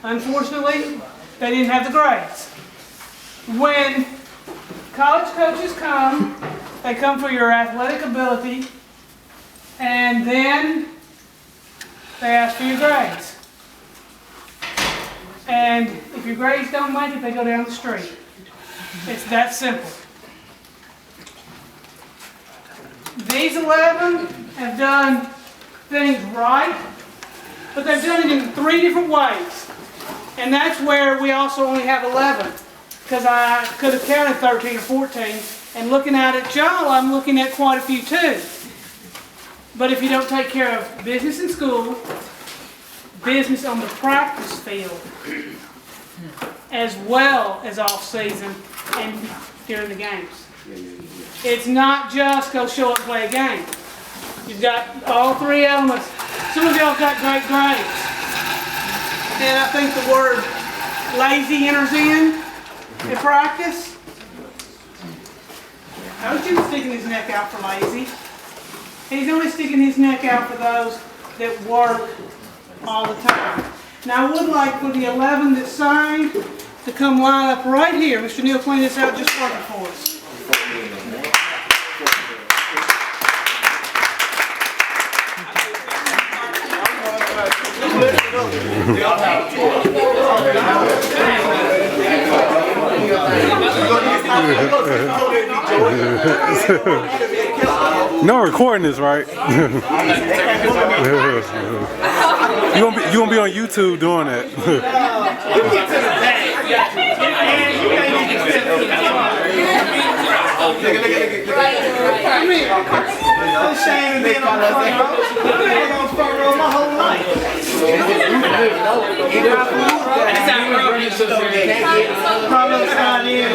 Unfortunately, they didn't have the grades. When college coaches come, they come for your athletic ability, and then they ask for your grades. And if your grades don't make it, they go down the street. It's that simple. These 11 have done things right, but they've done it in 3 different ways. And that's where we also only have 11, because I could have counted 13 or 14. And looking out at y'all, I'm looking at quite a few too. But if you don't take care of business in school, business on the practice field, as well as off season and during the games. It's not just go show up and play a game. You've got all 3 elements. Some of y'all got great grades. And I think the word lazy enters in practice. Coach isn't sticking his neck out for lazy. He's only sticking his neck out for those that work all the time. Now I would like for the 11 that signed to come line up right here. Mr. Neal, clean this out just perfect for us. No recording this, right? You gonna be on YouTube doing that? I'm ashamed of being on the front row. I've been on the front row my whole life. Carlos got in.